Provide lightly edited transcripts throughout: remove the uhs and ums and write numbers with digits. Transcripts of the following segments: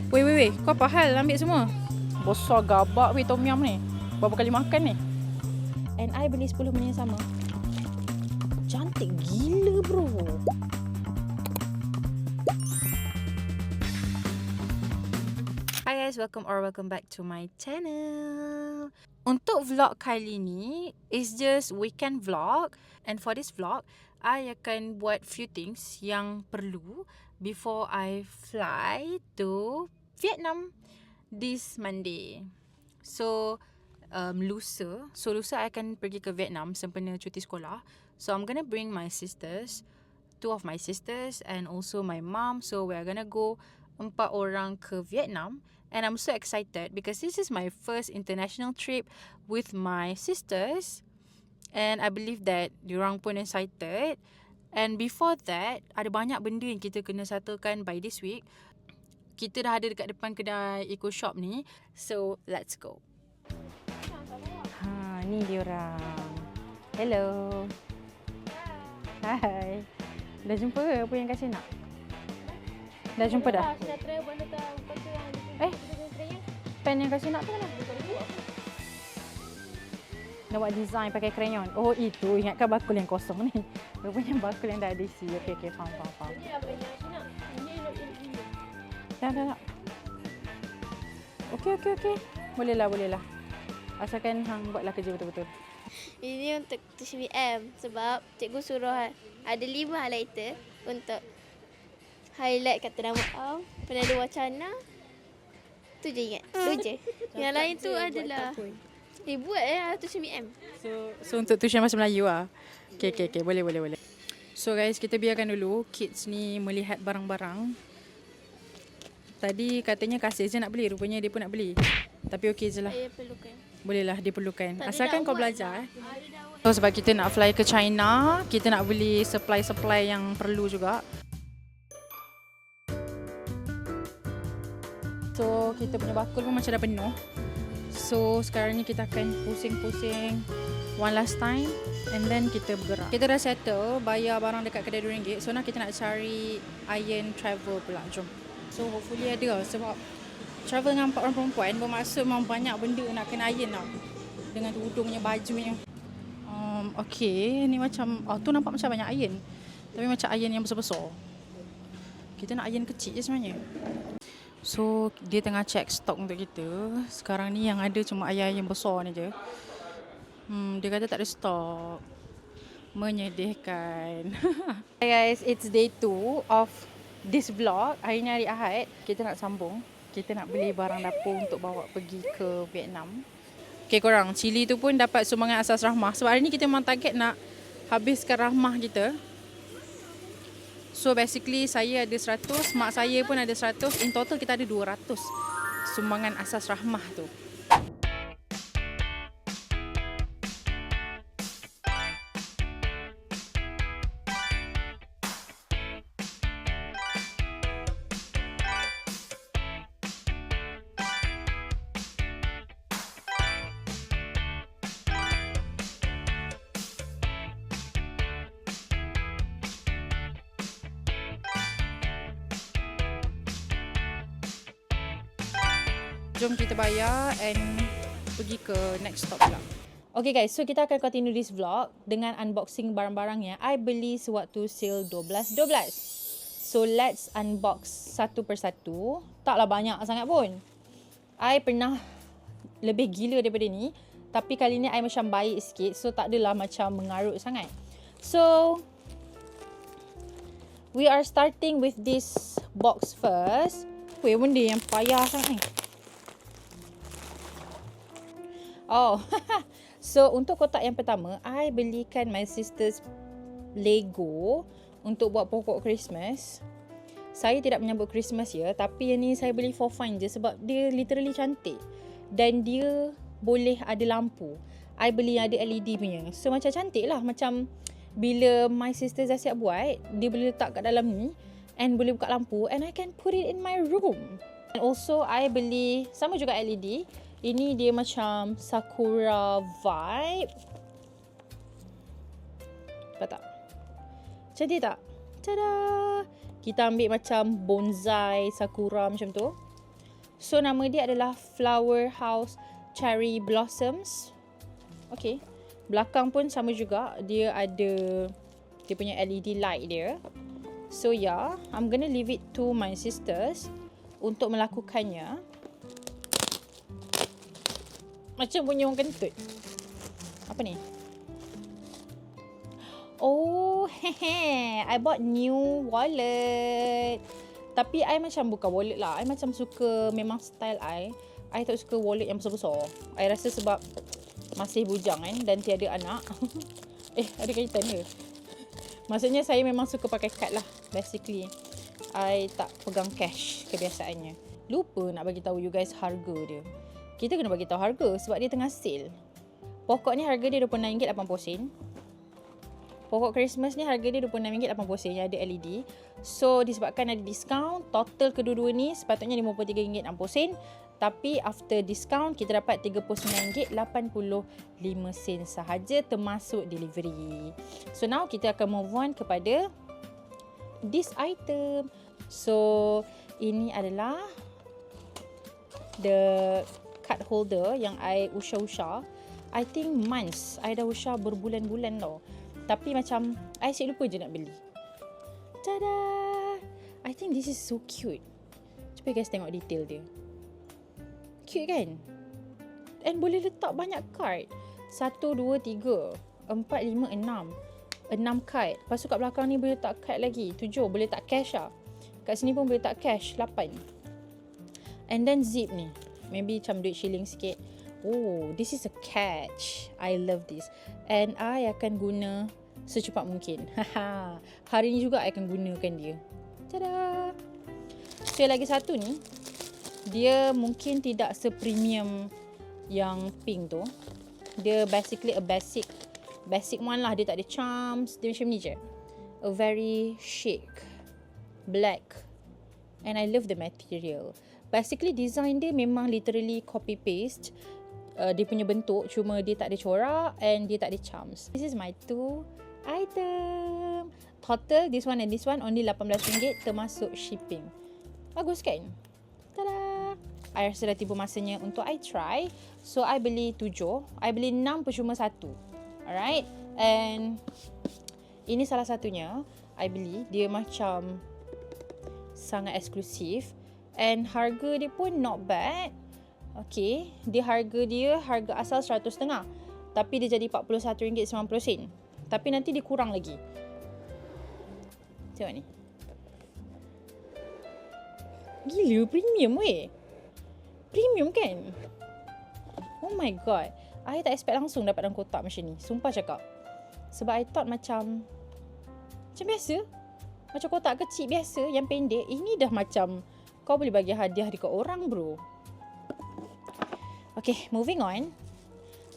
Weh. Kau apa hal ambil semua? Besar gabak weh tom yum ni. Berapa kali makan ni? And I beli 10 benda yang sama. Cantik gila bro. Hi guys, welcome back to my channel. Untuk vlog kali ni is just weekend vlog, and for this vlog I akan buat few things yang perlu before I fly to Vietnam this Monday. So lusa I akan pergi ke Vietnam sempena cuti sekolah. So I'm gonna bring my sisters, 2 of my sisters and also my mom. So we're gonna go 4 orang ke Vietnam. And I'm so excited because this is my first international trip with my sisters. And I believe that diorang pun excited. And before that, ada banyak benda yang kita kena settlekan by this week. Kita dah ada dekat depan kedai Eco Shop ni. So, let's go. Ha, ni diorang. Hello. Hai. Dah jumpa ke apa yang Kasih nak? Dah jumpa dah? Nak try buat letak pakai yang Pen yang Kasih nak tu mana? Nak buat design pakai krayon. Oh itu, ingatkan bakul yang kosong ni. Rupanya bakul yang dah ada isi. Okay, faham. Ini apa yang Kasih nak? Ini Dah. Okay. Boleh lah. Asalkan hang buatlah kerja betul-betul. Ini untuk TCBM sebab cikgu suruh ada 5 highlighter untuk highlight kata nama awam, penanda wacana. Tu je ingat. Tu je. Yang lain tu adalah buat TCBM. So untuk tuition bahasa Melayu lah. Okay. Boleh. So guys, kita biarkan dulu kids ni melihat barang-barang. Tadi katanya Kasih je nak beli, rupanya dia pun nak beli. Tapi okey je lah. Saya perlukan. Bolehlah diperlukan. Tadi Asalkan dah kau buat belajar. dah. So sebab kita nak fly ke China, kita nak beli supply yang perlu juga. So kita punya bakul pun macam dah penuh. So sekarang ni kita akan pusing-pusing one last time and then kita bergerak. Kita dah settle bayar barang dekat kedai RM2. So now kita nak cari iron travel pula. Jom. So hopefully ada sebab travel dengan 4 orang perempuan bermaksud memang banyak benda nak kena iron tau. Dengan tudungnya, bajunya. Okay, ni macam tu nampak macam banyak iron. Tapi macam iron yang besar-besar. Kita nak iron kecil je sebenarnya. So dia tengah check stok untuk kita. Sekarang ni yang ada cuma iron besar ni je. Dia kata tak ada stok. Menyedihkan. Hey guys, it's day 2 of this vlog. Hari ni hari Ahad. Kita nak sambung. Kita nak beli barang dapur untuk bawa pergi ke Vietnam. Okay korang, cili tu pun dapat sumbangan asas rahmah. Sebab hari ni kita memang target nak habiskan rahmah kita. So basically saya ada 100, mak saya pun ada 100. In total kita ada 200 sumbangan asas rahmah tu. Jom kita bayar and pergi ke next stop pula. Okay guys, so kita akan continue this vlog dengan unboxing barang-barang yang I beli sewaktu sale 12.12. So let's unbox satu persatu. Taklah banyak sangat pun. I pernah lebih gila daripada ni, tapi kali ni I macam baik sikit, so tak adalah macam mengarut sangat. So we are starting with this box first. Weh, benda yang payah sangat ni. So untuk kotak yang pertama, I belikan my sister's Lego untuk buat pokok Christmas. Saya tidak menyambut Christmas ya, tapi yang ni saya beli for fun je sebab dia literally cantik. Dan dia boleh ada lampu. I beli yang ada LED punya. So macam cantik lah. Macam bila my sister dah siap buat, dia boleh letak kat dalam ni and boleh buka lampu and I can put it in my room. And also I beli sama juga LED. Ini dia macam Sakura vibe. Nampak tak? Cantik tak? Tada! Kita ambil macam bonsai Sakura macam tu. So nama dia adalah Flower House Cherry Blossoms. Okay. Belakang pun sama juga. Dia ada dia punya LED light dia. So yeah, I'm gonna leave it to my sisters untuk melakukannya. Macam bunyi orang kentut. Apa ni? Oh, hehe. I bought new wallet. Tapi I macam bukan wallet lah. I macam suka, memang style I tak suka wallet yang besar-besar. I rasa sebab masih bujang kan dan tiada anak. Ada kaitan ke? Maksudnya saya memang suka pakai kad lah. Basically, I tak pegang cash kebiasaannya. Lupa nak bagi tahu you guys harga dia. Kita kena bagi tahu harga sebab dia tengah sale. Pokok ni harga dia RM26.80. Pokok Christmas ni harga dia RM26.80 yang ada LED. So disebabkan ada diskaun, total kedua-dua ni sepatutnya RM53.60. Tapi after discount kita dapat RM39.85 sahaja termasuk delivery. So now kita akan move on kepada this item. So ini adalah the card holder yang I usah-usah. I think months. I dah usah berbulan-bulan tau. Tapi macam I asyik lupa je nak beli. Tada! I think this is so cute. Cuba guys tengok detail dia. Cute kan? And boleh letak banyak card. 1, 2, 3, 4, 5, 6. 6 card. Lepas tu kat belakang ni boleh letak card lagi. 7. Boleh letak cash lah. Kat sini pun boleh letak cash. 8. And then zip ni. Maybe macam duit shilling sikit. Oh, this is a catch. I love this. And I akan guna secepat mungkin. Hari ni juga I akan gunakan dia. Tada! So yang lagi satu ni, dia mungkin tidak se-premium yang pink tu. Dia basically a basic one lah. Dia tak ada charms. Dia macam ni je. A very chic black. And I love the material. Basically design dia memang literally copy paste. Dia punya bentuk, cuma dia tak ada corak and dia tak ada charms. This is my 2 item. Total this one and this one only RM18 termasuk shipping. Bagus kan? Tada! I rasa dah tiba masanya untuk I try. So I beli 7. I beli 6 percuma 1. Alright. And ini salah satunya I beli. Dia macam sangat eksklusif. And harga dia pun not bad. Okay. Harga asal RM100.5. Tapi dia jadi RM41.90. Tapi nanti dia kurang lagi. Tengok ni. Gila, premium weh. Premium kan? Oh my god. I tak expect langsung dapat dalam kotak macam ni. Sumpah cakap. Sebab I thought macam biasa. Macam kotak kecil biasa yang pendek. Ini dah macam kau boleh bagi hadiah dekat orang bro. Okay, moving on.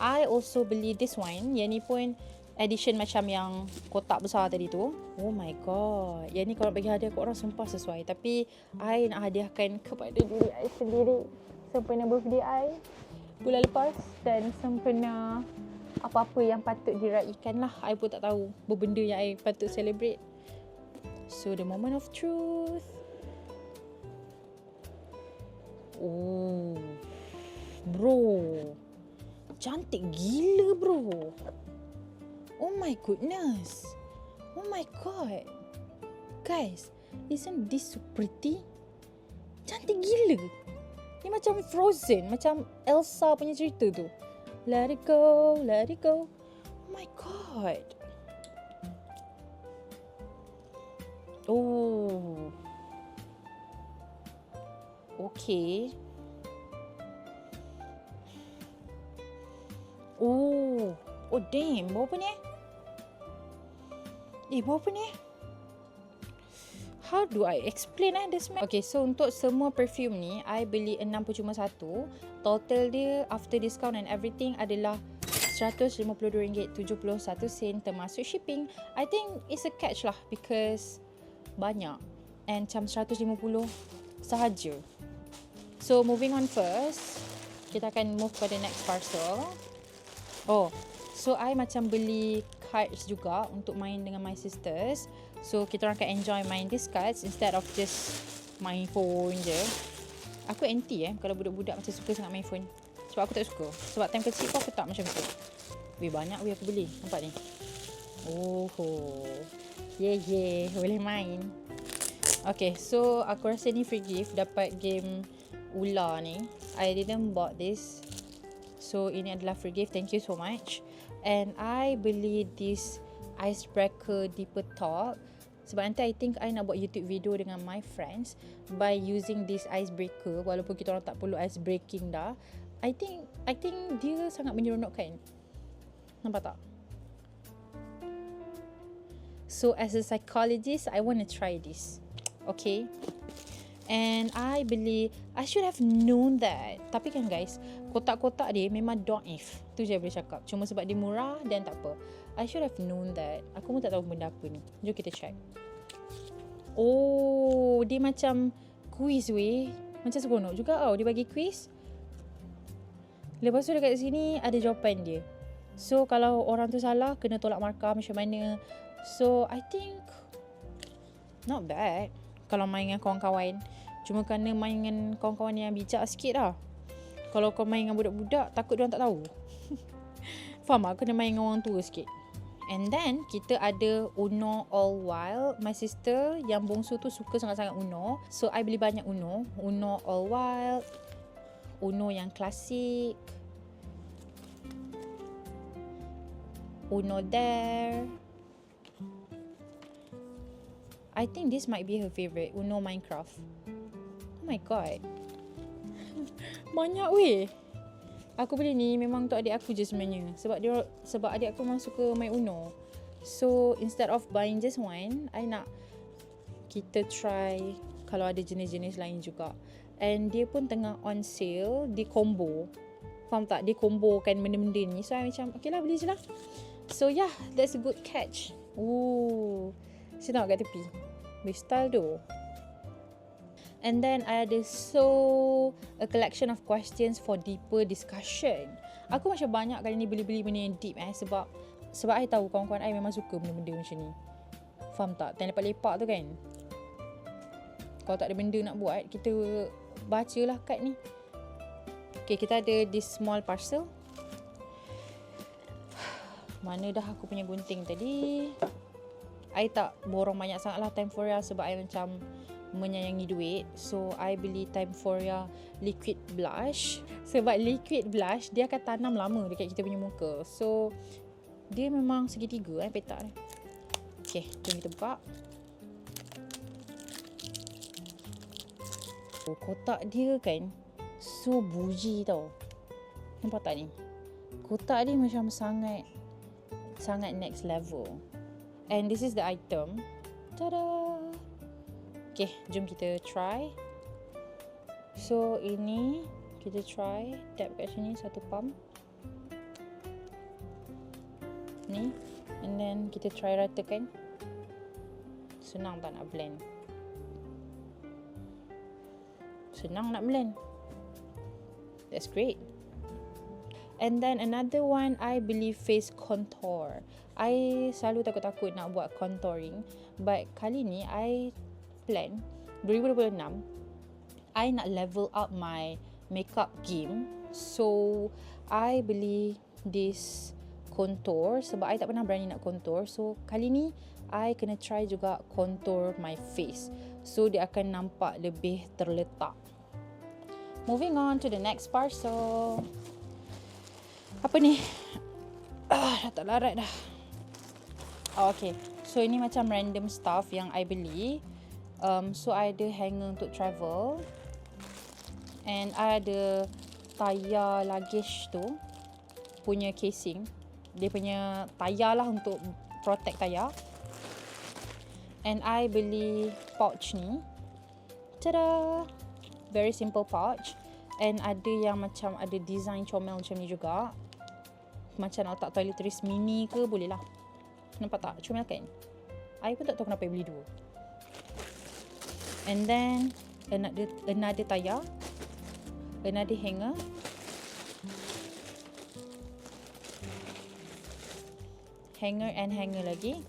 I also beli this one. Yang ni pun edition macam yang kotak besar tadi tu. Oh my god. Yang ni kalau bagi hadiah ke orang sumpah sesuai. Tapi I nak hadiahkan kepada diri I sendiri. Sempena birthday I bulan lepas. Dan sempena apa-apa yang patut diraikan lah. I pun tak tahu berbenda yang I patut celebrate. So the moment of truth. Oh bro, cantik gila bro. Oh my goodness. Oh my god. Guys, isn't this so pretty? Cantik gila. Ni macam Frozen, macam Elsa punya cerita tu. Let it go, let it go. Oh my god. Oh. Okay. Oh damn, bau apa ni? Bau apa ni? How do I explain the smell? Okay, so untuk semua perfume ni, I beli 6 percuma 1. Total dia after discount and everything adalah RM152.71 termasuk shipping. I think it's a catch lah because banyak. And macam 150 sahaja. So moving on first, kita akan move pada next parcel. Oh, so I macam beli cards juga untuk main dengan my sisters. So kita orang akan enjoy main these cards instead of just main phone je. Aku anti kalau budak-budak macam suka sangat main phone. Sebab aku tak suka. Sebab time kecil pun aku tak macam tu. Banyak aku beli. Nampak ni. Oh. Yeah. Boleh main. Okay, so aku rasa ni free gift. Dapat game ular ni. I didn't bought this. So ini adalah free gift. Thank you so much. And I beli this icebreaker deeper talk. Sebab nanti I think I nak buat YouTube video dengan my friends by using this icebreaker. Walaupun kita orang tak perlu ice breaking dah, I think dia sangat menyeronokkan. Nampak tak? So as a psychologist, I want to try this. Okay. And I should have known that. Tapi kan guys, kotak-kotak dia memang daif. Tu je boleh cakap. Cuma sebab dia murah dan tak apa. I should have known that. Aku pun tak tahu benda apa ni. Jom kita check. Oh, dia macam quiz weh. Macam seronok juga tau. Dia bagi quiz. Lepas tu dekat sini ada jawapan dia. So kalau orang tu salah, kena tolak markah macam mana. So I think not bad kalau main dengan kawan-kawan. Cuma kena main dengan kawan-kawan yang bijak sikit lah. Kalau kau main dengan budak-budak, takut diorang tak tahu. Faham tak? Kena main dengan orang tua sikit. And then kita ada Uno All Wild. My sister yang bongsu tu suka sangat-sangat Uno. So I beli banyak Uno. Uno All Wild, Uno yang klasik, Uno Dare. I think this might be her favourite, Uno Minecraft. Oh my god. Banyak weh. Aku beli ni memang untuk adik aku je sebenarnya. Sebab adik aku memang suka main Uno. So instead of buying just one, I nak kita try kalau ada jenis-jenis lain juga. And dia pun tengah on sale, di combo. Faham tak? Dia combokan benda-benda ni. So I macam okay lah, beli je lah. So yeah, that's a good catch. Ooh. Saya tengok kat tepi. With style tu. And then I ada a collection of questions for deeper discussion. Aku macam banyak kali ni beli-beli benda yang deep sebab I tahu kawan-kawan I memang suka benda-benda macam ni. Faham tak? Time lepak-lepak tu kan. Kalau tak ada benda nak buat, kita bacalah kad ni. Okay, kita ada this small parcel. Mana dah aku punya gunting tadi. I tak borong banyak sangat lah Time Foria sebab I macam menyayangi duit. So I beli Time Foria liquid blush. Sebab liquid blush dia akan tanam lama dekat kita punya muka. So dia memang segitiga petak ni. Okay, jom kita buka. Kotak dia kan so bougie tau. Nampak tak ni? Kotak dia macam sangat next level. And this is the item. Tada! Okay, jom kita try. So ini kita try tap kat sini satu pump. Ni. And then kita try ratakan. Senang tak nak blend? Senang nak blend. That's great. And then another one, I beli face contour. I selalu takut-takut nak buat contouring. But kali ni, I plan 2026, I nak level up my makeup game. So, I beli this contour sebab I tak pernah berani nak contour. So, kali ni, I kena try juga contour my face. So, dia akan nampak lebih terletak. Moving on to the next parcel. Apa ni? Dah tak larat dah. Okay. So, ini macam random stuff yang I beli. So, I ada hanger untuk travel. And I ada tayar luggage tu punya casing. Dia punya tayar lah untuk protect tayar. And I beli pouch ni. Tada! Very simple pouch. And ada yang macam ada design comel macam ni juga. Macam nak letak toiletries mini ke boleh lah. Nampak tak? Comel kan? I pun tak tahu kenapa I beli dua. And then another tayar. Another hanger. Hanger and hanger lagi.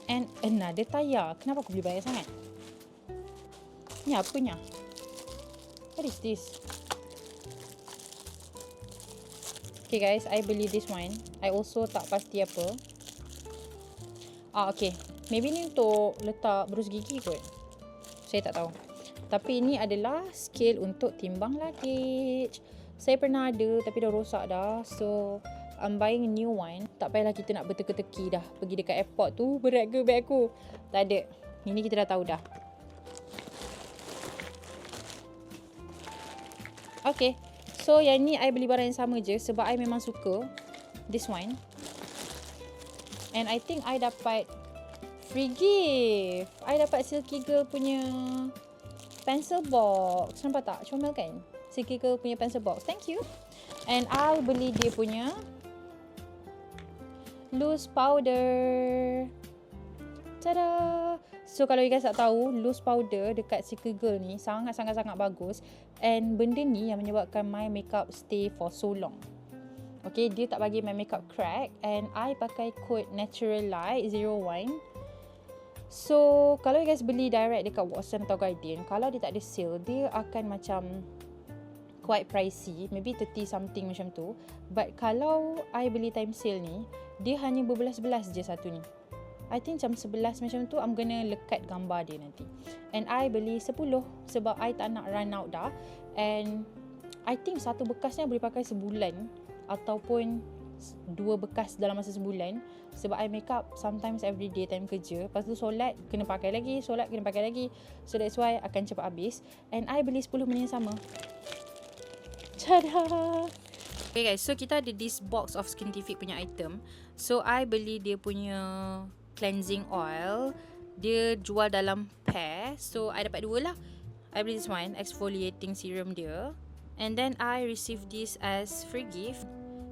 And another tayar. Kenapa aku beli banyak sangat? Ni apanya? What is this? Okay guys, I beli this one. I also tak pasti apa. Okay. Maybe ni untuk letak berus gigi kot. Saya tak tahu. Tapi ini adalah scale untuk timbang luggage. Saya pernah ada tapi dah rosak dah. So, I'm buying a new one. Tak payahlah kita nak berteka-teki dah. Pergi dekat airport tu, berat ke beg aku? Tak ada. Ini kita dah tahu dah. Okay. So, yang ni I beli barang yang sama je. Sebab I memang suka this one. And I think I dapat free gift. I dapat Silky Girl punya pencil box. Nampak tak? Comel kan? Silky Girl punya pencil box. Thank you. And I beli dia punya loose powder. Tada! So kalau you guys tak tahu, loose powder dekat Silky Girl ni sangat-sangat bagus. And benda ni yang menyebabkan my makeup stay for so long. Okay, dia tak bagi my makeup crack. And I pakai code Natural Light 01. So, kalau you guys beli direct dekat Watson atau Guardian, kalau dia tak ada sale, dia akan macam quite pricey. Maybe 30 something macam tu. But kalau I beli time sale ni, dia hanya berbelas-belas je satu ni. I think macam 11 macam tu, I'm gonna lekat gambar dia nanti. And I beli 10 sebab I tak nak run out dah. And I think satu bekasnya boleh pakai sebulan ataupun 2 bekas dalam masa sebulan. Sebab I make up sometimes every day time kerja. Lepas tu solat kena pakai lagi, solat kena pakai lagi. So that's why akan cepat habis. And I beli 10 benda yang sama. Tada! Okay guys, so kita ada this box of Skintific punya item. So I beli dia punya cleansing oil. Dia jual dalam pair. So I dapat 2 lah. I beli this one, exfoliating serum dia. And then I received this as free gift.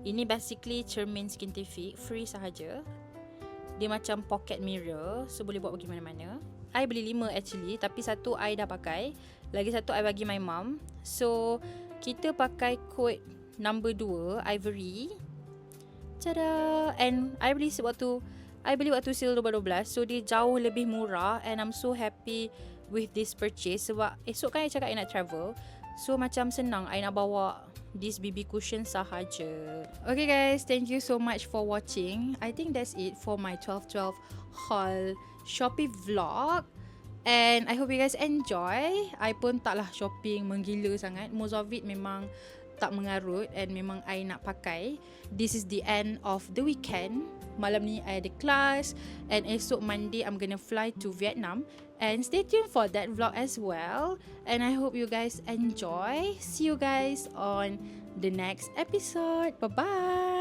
Ini basically cermin Skintific, free sahaja. Dia macam pocket mirror, so boleh buat pergi mana-mana. I beli 5 actually, tapi satu I dah pakai. Lagi satu I bagi my mum. So, kita pakai kod number 2, Ivory. Tada! And I beli waktu sale 12, so dia jauh lebih murah. And I'm so happy with this purchase. Sebab esok kan I cakap I nak travel. So macam senang I nak bawa this BB cushion sahaja. Okay guys, thank you so much for watching. I think that's it for my 12/12 haul Shopee vlog. And I hope you guys enjoy. I pun taklah shopping menggila sangat. Most of it memang tak mengarut and memang I nak pakai. This is the end of the weekend. Malam ni I ada kelas and esok Monday I'm gonna fly to Vietnam. And stay tuned for that vlog as well. And I hope you guys enjoy. See you guys on the next episode. Bye-bye.